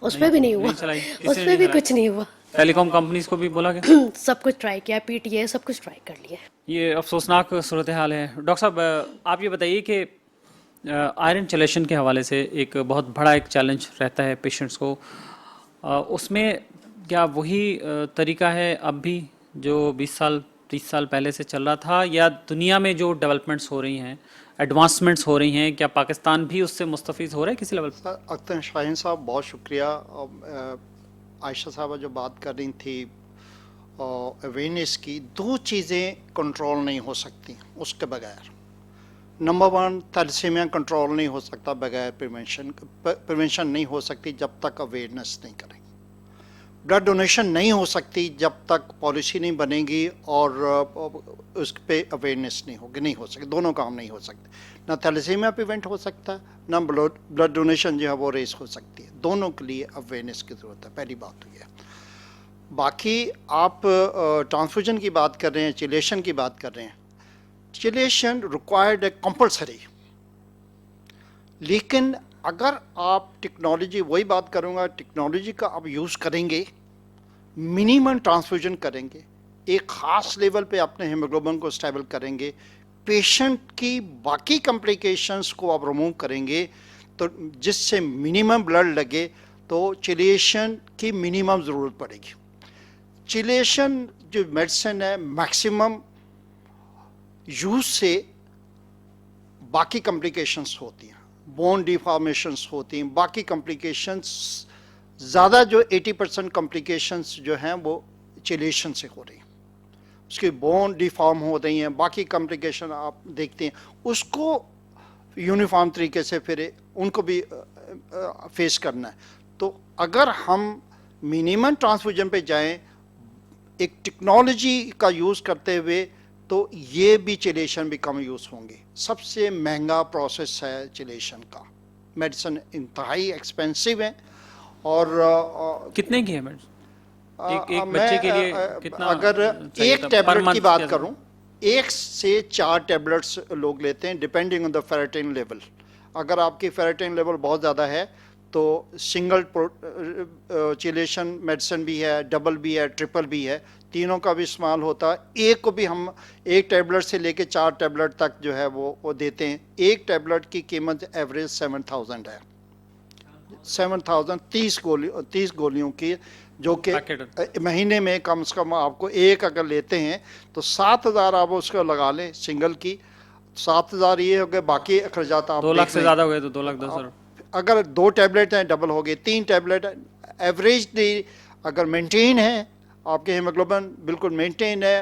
S3: उस पर भी नहीं हुआ, उस पर भी कुछ नहीं हुआ।
S1: टेलीकॉम कंपनीज को भी बोला गया?
S3: सब कुछ ट्राई किया, PTA सब कुछ ट्राई कर लिया।
S1: ये अफसोसनाक सूरत हाल है। डॉक्टर साहब, आप ये बताइए कि आयरन चलेशन के हवाले से एक बहुत बड़ा एक चैलेंज रहता है पेशेंट्स को, उसमें क्या वही तरीका है अब भी जो 20 साल 30 साल पहले से चल रहा था, या दुनिया में जो डेवलपमेंट्स हो रही हैं, एडवांसमेंट्स हो रही हैं, क्या पाकिस्तान भी उससे मुस्तफ़ीज़ हो रहा है किसी लेवल पर?
S2: सर अख्तर शाहीन साहब बहुत शुक्रिया। आयशा साहबा जो बात कर रही थी अवेयरनेस की, 2 चीज़ें कंट्रोल नहीं हो सकती उसके बगैर। नंबर 1, थैलेसीमिया कंट्रोल नहीं हो सकता बगैर प्रिवेंशन नहीं हो सकती जब तक अवेयरनेस नहीं करेंगे। ब्लड डोनेशन नहीं हो सकती जब तक पॉलिसी नहीं बनेगी और उस पर अवेयरनेस नहीं होगी, नहीं हो सकती। दोनों काम नहीं हो सकते, ना थैलेसीमिया प्रिवेंट हो सकता है, ना ब्लड डोनेशन जो है वो रेस हो सकती है। दोनों के लिए अवेयरनेस की ज़रूरत है, पहली बात तो ये है। बाकी आप ट्रांसफ्यूजन की बात कर रहे हैं, चिलेशन की बात कर रहे हैं, चिलेशन रिक्वायर्ड है कंपल्सरी, लेकिन अगर आप टेक्नोलॉजी, वही बात करूँगा, टेक्नोलॉजी का आप यूज़ करेंगे, मिनिमम ट्रांसफ्यूजन करेंगे, एक ख़ास लेवल पे अपने हीमोग्लोबिन को स्टेबल करेंगे, पेशेंट की बाकी कॉम्प्लिकेशंस को आप रिमूव करेंगे, तो जिससे मिनिमम ब्लड लगे, तो चिलेशन की मिनिमम ज़रूरत पड़ेगी। चिलेशन जो मेडिसिन है, मैक्सिमम यूज़ से बाकी कॉम्प्लिकेशंस होती हैं, बोन डिफॉर्मेशंस होती हैं, बाकी कॉम्प्लिकेशंस ज़्यादा जो 80% कॉम्प्लिकेशंस जो हैं वो चिलेशन से हो रही हैं, उसकी बोन डिफॉर्म हो रही हैं, बाकी कॉम्प्लिकेशन आप देखते हैं, उसको यूनिफॉर्म तरीके से फिर उनको भी फेस करना है। तो अगर हम मिनिमम ट्रांसफ्यूजन पे जाएं एक टेक्नोलॉजी का यूज़ करते हुए, तो ये भी चिलेशन भी कम यूज़ होंगे। सबसे महंगा प्रोसेस है चिलेशन का, मेडिसिन इंतहाई एक्सपेंसिव है। और
S1: कितने की है मेडिसिन एक बच्चे के लिए? कितना
S2: अगर एक टैबलेट की बात करूं, 1 से 4 टैबलेट्स लोग लेते हैं depending on the ferritin level. अगर आपकी फेरेटिन लेवल बहुत ज़्यादा है तो सिंगल चिलेशन मेडिसिन भी है, डबल भी है, ट्रिपल भी है, तीनों का भी इस्तेमाल होता है। एक को भी हम 1 टैबलेट से लेके 4 टैबलेट तक जो है वो देते हैं। एक टैबलेट की कीमत एवरेज 7000 है, 7000 30 गोलियों की, जो कि महीने में कम से कम आपको एक अगर लेते हैं तो 7000 आप उसको लगा लें सिंगल की, 7000 ये हो गए, बाकी अखराजात आप
S1: 2 लाख से ज़्यादा हो गए तो 2,10,000।
S2: अगर 2 टैबलेट हैं डबल हो गए, 3 टैबलेट एवरेजली अगर मेंटेन है, आपके हीमोग्लोबिन बिल्कुल मेंटेन है,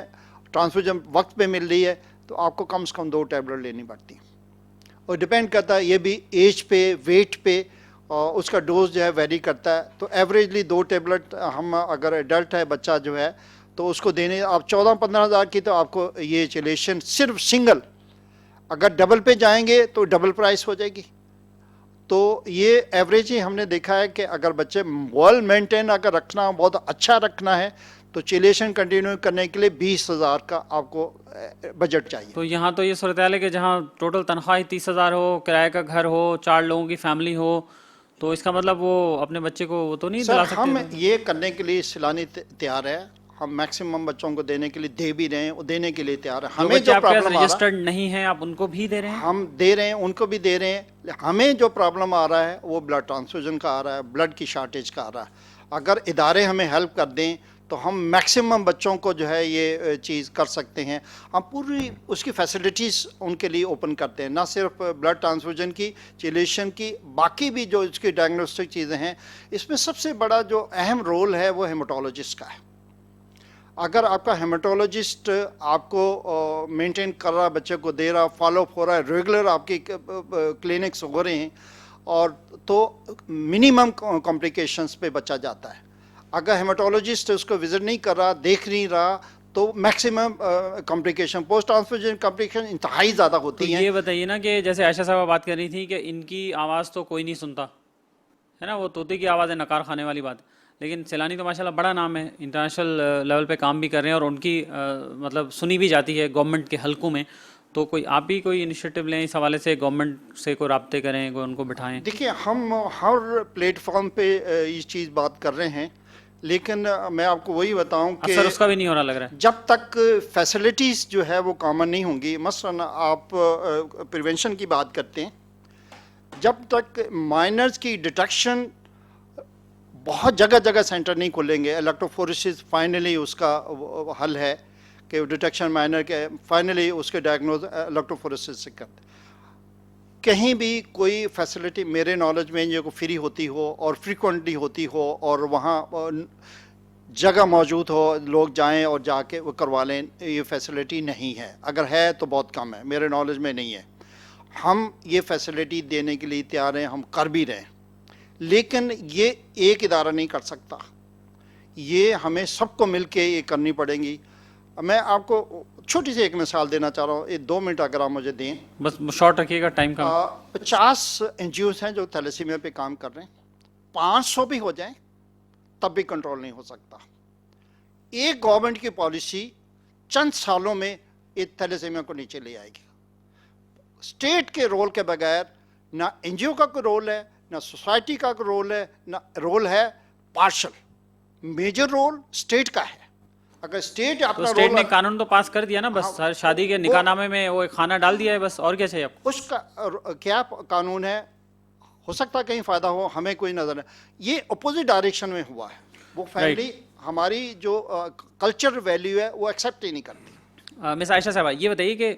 S2: ट्रांसफ्यूजन वक्त पे मिल रही है, तो आपको कम से कम 2 टैबलेट लेनी पड़ती। और डिपेंड करता है ये भी एज पे, वेट पे, और उसका डोज जो है वेरी करता है। तो एवरेजली 2 टैबलेट हम, अगर एडल्ट है बच्चा जो है, तो उसको देने आप 14-15 हज़ार की, तो आपको ये चिलेशन सिर्फ सिंगल, अगर डबल पे जाएंगे तो डबल प्राइस हो जाएगी। तो ये एवरेज ही हमने देखा है कि अगर बच्चे वेल मेंटेन अगर रखना, बहुत अच्छा रखना है, तो चिलेशन कंटिन्यू करने के लिए 20,000 का आपको बजट चाहिए।
S1: तो यहाँ तो ये सूरत हाल है कि जहाँ टोटल तनख्वाह ही 30,000 हो, किराए का घर हो, 4 लोगों की फैमिली हो, तो इसका मतलब वो अपने बच्चे को वो तो नहीं दिला सकते?
S2: हम ये करने के लिए सिलानी तैयार है, हम मैक्सिमम बच्चों को देने के लिए दे भी रहे हैं, देने के लिए तैयार है। हमें जो प्रॉब्लम
S1: रजिस्टर्ड नहीं है आप उनको भी दे रहे हैं?
S2: हम दे रहे हैं, उनको भी दे रहे हैं। हमें जो प्रॉब्लम आ रहा है वो ब्लड ट्रांसफ्यूजन का आ रहा है, ब्लड की शॉर्टेज का आ रहा है। अगर इदारे हमें हेल्प कर दें तो हम मैक्सिमम बच्चों को जो है ये चीज़ कर सकते हैं। हम पूरी उसकी फैसिलिटीज़ उनके लिए ओपन करते हैं, ना सिर्फ ब्लड ट्रांसफ्यूजन की, चिलेशन की, बाकी भी जो इसकी डायग्नोस्टिक चीज़ें हैं। इसमें सबसे बड़ा जो अहम रोल है वो हेमाटोलॉजिस्ट का है। अगर आपका हेमाटोलॉजिस्ट आपको मेंटेन कर रहा, बच्चे को दे रहा, फॉलोअप हो रहा है, रेगुलर आपकी क्लिनिक्स हो रहे हैं, और तो मिनिमम कॉम्प्लिकेशंस पे बचा जाता है। अगर हेमाटोलॉजिस्ट उसको विजिट नहीं कर रहा, देख नहीं रहा, तो maximum complication, post transfusion complication इंतहाई ज़्यादा होती हैं।
S1: ये बताइए ना कि जैसे आयशा साहब बात कर रही थी कि इनकी आवाज़ तो कोई नहीं सुनता है ना, वो तोते की आवाज़ है, नकार खाने वाली बात। लेकिन सैलानी तो माशाल्लाह बड़ा नाम है, इंटरनेशनल लेवल पे काम भी कर रहे हैं और उनकी मतलब सुनी भी जाती है गवर्नमेंट के हलकों में। तो कोई आप भी कोई इनिशिएटिव लें इस हवाले से, गवर्नमेंट से कोई राब्ते करें, कोई उनको बिठाएं?
S2: देखिए, हम हर प्लेटफॉर्म पे ये चीज़ बात कर रहे हैं, लेकिन मैं आपको वही बताऊं कि
S1: असर उसका भी नहीं हो रहा लग रहा है।
S2: जब तक फैसिलिटीज़ जो है वो कॉमन नहीं होंगी, मसलन आप प्रिवेंशन की बात करते हैं, जब तक माइनर्स की डिटेक्शन, बहुत जगह जगह सेंटर नहीं खुलेंगे। इलेक्ट्रोफोरेसिस फाइनली उसका हल है कि डिटेक्शन माइनर के फाइनली उसके डायग्नोज इलेक्ट्रोफोरेसिस से करते। कहीं भी कोई फैसिलिटी मेरे नॉलेज में जो फ्री होती हो और फ्रीक्वेंटली होती हो और वहाँ जगह मौजूद हो, लोग जाएं और जाके वो करवा लें, ये फैसिलिटी नहीं है। अगर है तो बहुत कम है, मेरे नॉलेज में नहीं है। हम ये फैसिलिटी देने के लिए तैयार हैं, हम कर भी रहे हैं, लेकिन ये एक इदारा नहीं कर सकता, ये हमें सबको मिलके ये करनी पड़ेगी। मैं आपको छोटी सी एक मिसाल देना चाह रहा हूँ, ये 2 मिनट अगर आप मुझे दें।
S1: बस शॉर्ट रखिएगा, टाइम का।
S2: 50 NGOs हैं जो थैलेसीमिया पे काम कर रहे हैं, 500 भी हो जाएं तब भी कंट्रोल नहीं हो सकता। एक गवर्नमेंट की पॉलिसी चंद सालों में ये थैलेसीमिया को नीचे ले आएगी। स्टेट के रोल के बगैर ना एनजीओ का कोई रोल है, ना सोसाइटी का कोई रोल है, ना रोल है पार्शल। मेजर रोल स्टेट का है। अगर स्टेट
S1: तो
S2: अपना
S1: स्टेट ने
S2: रोल
S1: कानून तो पास कर दिया ना, बस हर शादी के निकाहनामे में वो एक खाना डाल दिया है, बस और क्या चाहिए आपको?
S2: उसका क्या कानून है, हो सकता है कहीं फायदा हो, हमें कोई नजर नहीं। ये अपोजिट डायरेक्शन में हुआ है। वो फैमिली हमारी जो कल्चर वैल्यू है वो एक्सेप्ट ही नहीं करती।
S1: मिस आयशा साहबा, ये बताइए कि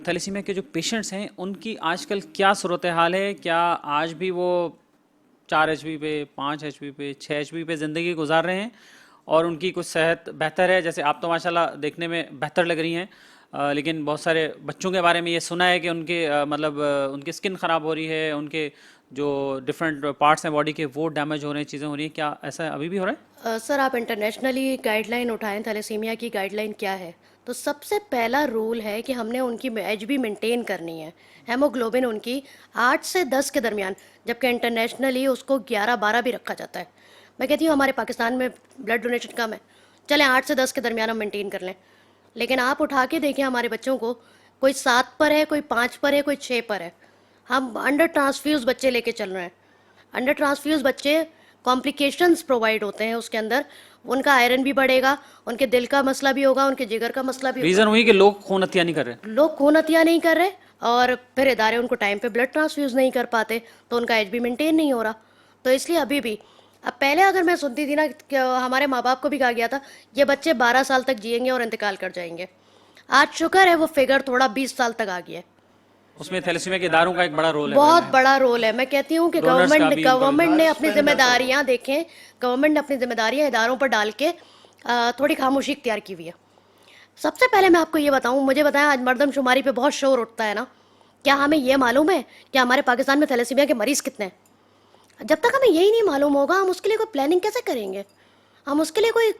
S1: थैलेसीमिया के जो पेशेंट्स हैं उनकी आजकल क्या सूरत हाल है? क्या आज भी वो 4 HP पे, 5 HP पे, 6 HP पे ज़िंदगी गुजार रहे हैं और उनकी कुछ सेहत बेहतर है? जैसे आप तो माशाल्लाह देखने में बेहतर लग रही हैं, लेकिन बहुत सारे बच्चों के बारे में ये सुना है कि उनके मतलब उनकी स्किन ख़राब हो रही है, उनके जो डिफरेंट पार्ट्स हैं बॉडी के वो डैमेज हो रहे हैं, चीज़ें हो रही हैं। क्या ऐसा अभी भी हो रहा है?
S3: सर, आप इंटरनेशनली गाइडलाइन उठाएं, थैलेसीमिया की गाइडलाइन क्या है? तो सबसे पहला रूल है कि हमने उनकी HB मेंटेन करनी है। हेमोग्लोबिन उनकी 8 से 10 के दरमियान, जबकि इंटरनेशनली उसको 11-12 भी रखा जाता है। मैं कहती हूँ हमारे पाकिस्तान में ब्लड डोनेशन कम है, चलें 8 से 10 के दरमियान हम मेंटेन कर लें। लेकिन आप उठा के देखें हमारे बच्चों को, कोई 7 पर है, कोई 5 पर है, कोई 6 पर है। हम अंडर ट्रांसफ्यूज बच्चे लेके चल रहे हैं। अंडर ट्रांसफ्यूज बच्चे कॉम्प्लिकेशंस प्रोवाइड होते हैं उसके अंदर, उनका आयरन भी बढ़ेगा, उनके दिल का मसला भी होगा, उनके जिगर का मसला भी होगा।
S1: रीज़न वही कि लोग खून हत्या नहीं कर रहे।
S3: लोग खून हत्या नहीं कर रहे और फिर इदारे उनको टाइम पे ब्लड ट्रांसफ्यूज नहीं कर पाते, तो उनका HB मेंटेन नहीं हो रहा। तो इसलिए अभी भी, अब पहले अगर मैं सुनती थी ना कि हमारे माँ बाप को भी कहा गया था ये बच्चे 12 साल तक जिएंगे और इंतकाल कर जाएंगे। आज शुक्र है वो फिगर थोड़ा 20 साल तक आ गया है।
S1: उसमें थैलेसीमिया के इदारों का एक बड़ा रोल है।
S3: बहुत बड़ा रोल है। मैं कहती हूँ कि
S1: Donors का भी
S3: गवर्नमेंट ने अपनी जिम्मेदारियां देखें, गवर्नमेंट ने अपनी जिम्मेदारियां इदारों पर डाल के थोड़ी खामोशी इख्तियार की हुई है। सबसे पहले मैं आपको ये बताऊं, मुझे बताएं आज मर्दमशुमारी पे बहुत शोर उठता है ना, क्या हमें ये मालूम है कि हमारे पाकिस्तान में थैलेसीमिया के मरीज कितने हैं? जब तक हमें यही नहीं मालूम होगा हम उसके लिए कोई प्लानिंग कैसे करेंगे? हम उसके लिए कोई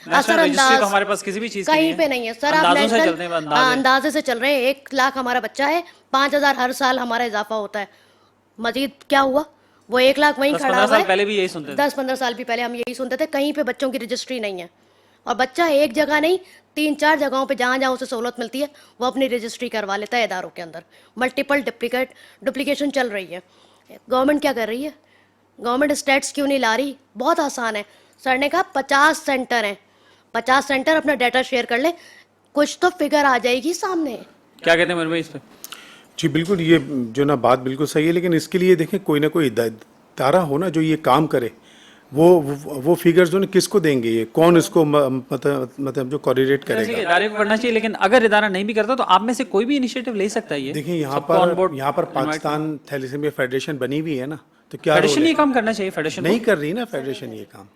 S3: असरअंदाज
S1: हमारे पास किसी भी चीज
S3: कहीं पे नहीं है सर। आप
S1: अंदाजों से चलते हैं,
S3: नेशनल
S1: अंदाजे।
S3: अंदाजे से चल रहे हैं। 1 लाख हमारा बच्चा है, 5,000 हर साल हमारा इजाफा होता है। मजीद क्या हुआ? वो 1 लाख वहीं खड़ा
S1: 10-15
S3: हुआ
S1: साल
S3: है।
S1: पहले भी यही सुनते थे।
S3: 10-15 साल भी पहले हम यही सुनते थे। कहीं पे बच्चों की रजिस्ट्री नहीं है और बच्चा एक जगह नहीं 3-4 जगहों पे जहाँ जहाँ उसे सहूलत मिलती है वो अपनी रजिस्ट्री करवा लेता है इदारों के अंदर। मल्टीपल डुप्लीकेशन चल रही है। गवर्नमेंट क्या कर रही है? गवर्नमेंट स्टेट्स क्यों नहीं ला रही? बहुत आसान है। सर ने कहा 50 सेंटर हैं, 50 सेंटर अपना डाटा शेयर कर ले, कुछ तो फिगर आ जाएगी सामने।
S1: क्या कहते हैं मेरे इस पे?
S4: जी बिल्कुल, ये जो ना बात बिल्कुल सही है, लेकिन इसके लिए देखें कोई ना कोई इदारा हो ना जो ये काम करे। वो फिगर्स जो ना किसको देंगे? ये कौन इसको मतलब जो कोऑर्डिनेट करेगा?
S1: इदारे को करना चाहिए, लेकिन अगर इदारा नहीं भी करता तो आप में से कोई भी इनिशिएटिव ले सकता है। ये
S4: देखिए यहाँ
S1: सबको on board
S4: पर पाकिस्तान थैलेसीमिया फेडरेशन बनी हुई है ना, तो क्या
S1: फेडरेशन
S4: रोल
S1: ये
S4: है?
S1: काम करना चाहिए। फेडरेशन
S4: नहीं कर रही ना फेडरेशन ये काम,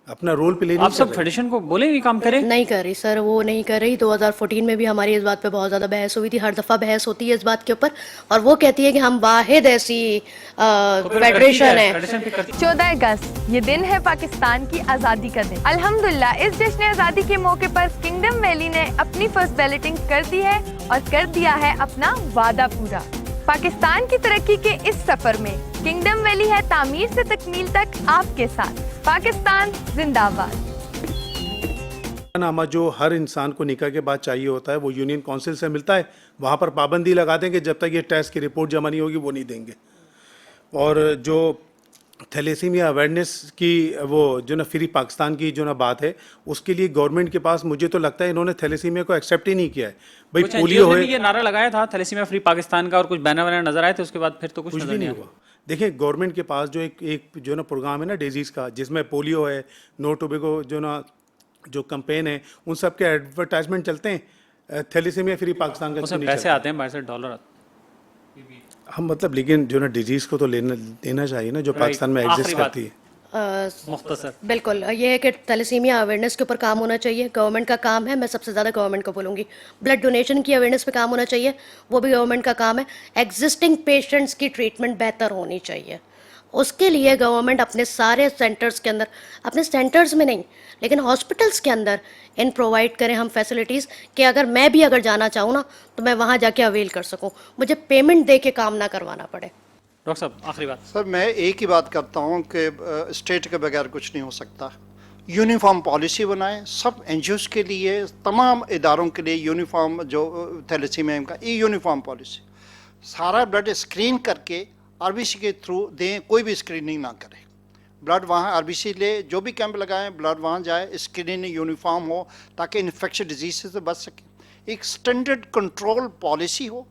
S4: अपना रोल प्ले नहीं
S1: आप
S4: कर
S1: सब
S4: रही।
S1: फेडरेशन को बोले ये काम करे।
S3: नहीं कर रही सर, वो नहीं कर रही। 2014 में भी हमारी इस बात पे बहुत ज़्यादा बहस हुई थी। हर दफ़ा बहस होती है इस बात के ऊपर और वो कहती है कि हम वाहिद ऐसी फेडरेशन है।
S5: 14 अगस्त ये दिन है पाकिस्तान की आज़ादी का दिन। अल्हम्दुलिल्लाह इस जश्न आज़ादी के मौके पर किंगडम वैली ने अपनी फर्स्ट बैलेटिंग कर दी है और कर दिया है अपना वादा पूरा। पाकिस्तान की तरक्की के इस सफर में किंगडम वैली है तामीर से तकमील तक आपके साथ। पाकिस्तान जिंदाबाद।
S4: नामा जो हर इंसान को निकाह के बाद चाहिए होता है वो यूनियन काउंसिल से मिलता है। वहाँ पर पाबंदी लगा देंगे जब तक ये टेस्ट की रिपोर्ट जमा नहीं होगी वो नहीं देंगे। और जो थैलेसीमिया अवेयरनेस की वो जो ना फ्री पाकिस्तान की जो ना बात है, उसके लिए गवर्नमेंट के पास मुझे तो लगता है इन्होंने थैलेसीमिया को एक्सेप्ट ही नहीं किया है। भाई
S1: कुछ
S4: पोलियो
S1: NGOs ने
S4: है,
S1: भी ये नारा लगाया था थैलेसीमिया फ्री पाकिस्तान का और कुछ बैनर वैनर नजर आए थे, उसके बाद फिर तो कुछ
S4: कुछ
S1: नजर
S4: भी
S1: नहीं
S4: नहीं
S1: आया।
S4: हुआ। देखिए गवर्नमेंट के पास जो एक जो ना प्रोग्राम है ना डिजीज़ का, जिसमें पोलियो है, नो टोबैको जो ना जो कैंपेन है, उन सब के एडवर्टाइजमेंट चलते हैं। थैलेसीमिया फ्री पाकिस्तान का
S1: उसमें
S4: क्यों नहीं
S1: पैसे
S4: चलता?
S1: आते हैं, बाहर से डॉलर आते
S4: हम मतलब लेकिन जो ना डिजीज़ को तो लेना चाहिए ना जो पाकिस्तान में
S1: आखिरी
S4: एग्जिस्ट
S1: बात।
S4: करती है।
S1: हैं। मुख्तसर
S3: बिल्कुल, ये है कि थैलेसीमिया अवेयरनेस के ऊपर काम होना चाहिए। गवर्नमेंट का काम है, मैं सबसे ज़्यादा गवर्नमेंट को बोलूँगी। ब्लड डोनेशन की अवेयरनेस पे काम होना चाहिए, वो भी गवर्नमेंट का काम है। एग्जिस्टिंग पेशेंट्स की ट्रीटमेंट बेहतर होनी चाहिए। उसके लिए गवर्नमेंट अपने सारे सेंटर्स के अंदर, अपने सेंटर्स में नहीं लेकिन हॉस्पिटल्स के अंदर इन प्रोवाइड करें हम फैसिलिटीज़ कि अगर मैं भी अगर जाना चाहूँ ना तो मैं वहाँ जाके अवेल कर सकूँ, मुझे पेमेंट दे के काम ना करवाना पड़े।
S1: डॉक्टर साहब आखिरी बात।
S2: सर मैं एक ही बात करता हूँ कि स्टेट के बगैर कुछ नहीं हो सकता। यूनिफॉर्म पॉलिसी बनाएं सब एनजीओज के लिए, तमाम इदारों के लिए यूनिफॉर्म जो थैलेसीमिया का ये यूनिफॉर्म पॉलिसी, सारा ब्लड स्क्रीन करके आरबीसी के थ्रू दें, कोई भी स्क्रीनिंग ना करें। ब्लड वहाँ आरबीसी ले, जो भी कैंप लगाएं ब्लड वहाँ जाए, स्क्रीनिंग यूनिफॉर्म हो ताकि इन्फेक्शन डिजीज से बच सके। एक स्टैंडर्ड कंट्रोल पॉलिसी हो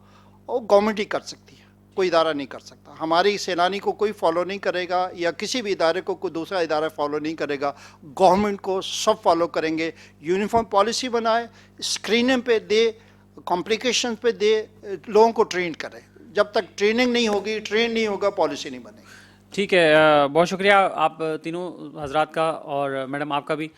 S2: और गवर्नमेंट ही कर सकती है, कोई इदारा नहीं कर सकता। हमारी सैलानी को कोई फॉलो नहीं करेगा या किसी भी इदारे को कोई दूसरा इदारा फॉलो नहीं करेगा, गवर्नमेंट को सब फॉलो करेंगे। यूनिफॉर्म पॉलिसी बनाए, स्क्रीनिंग पे दे, कॉम्प्लिकेशन पे दे, लोगों को ट्रेन करें। जब तक ट्रेनिंग नहीं होगी, ट्रेन नहीं होगा, पॉलिसी नहीं बनेगी।
S1: ठीक है, बहुत शुक्रिया आप तीनों हजरात का और मैडम आपका भी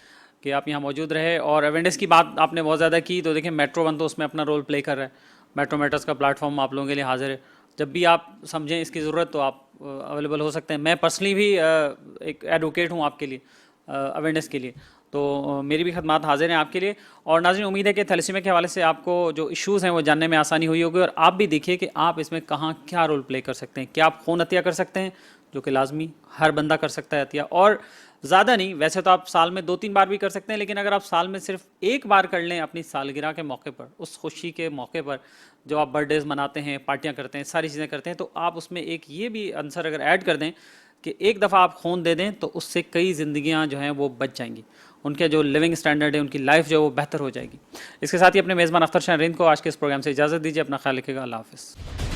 S1: कि आप यहाँ मौजूद रहे। और अवेयरनेस की बात आपने बहुत ज़्यादा की, तो देखिए मेट्रो वन तो उसमें अपना रोल प्ले कर रहा है, मेट्रो मैटर्स का प्लेटफॉर्म आप लोगों के लिए हाजिर है। जब भी आप समझें इसकी ज़रूरत तो आप अवेलेबल हो सकते हैं। मैं पर्सनली भी एक एडवोकेट हूँ आपके लिए, अवेयरनेस के लिए, तो मेरी भी खदमात हाजिर हैं आपके लिए। और नाज़रीन, उम्मीद है कि थैलेसीमिया के हवाले से आपको जो इश्यूज़ हैं वो जानने में आसानी हुई होगी, और आप भी देखिए कि आप इसमें कहाँ क्या रोल प्ले कर सकते हैं। क्या आप खून अतिया कर सकते हैं, जो कि लाजमी हर बंदा कर सकता है अतिया, और ज़्यादा नहीं, वैसे तो आप साल में 2-3 बार भी कर सकते हैं, लेकिन अगर आप साल में सिर्फ एक बार कर लें अपनी सालगिरह के मौके पर, उस खुशी के मौके पर जो आप बर्थडेज मनाते हैं, पार्टियां करते हैं, सारी चीज़ें करते हैं, तो आप उसमें एक ये भी आंसर अगर ऐड कर दें कि एक दफ़ा आप खून दे दें तो उससे कई ज़िंदगियां जो हैं वो बच जाएंगी, उनके जो लिविंग स्टैंडर्ड है, उनकी लाइफ जो है वो बेहतर हो जाएगी। इसके साथ ही अपने मेज़बान अख्तर शाहीन रिंद को आज के इस प्रोग्राम से इजाज़त दीजिए। अपना ख्याल रखिएगा। अल्लाह हाफ़िज़।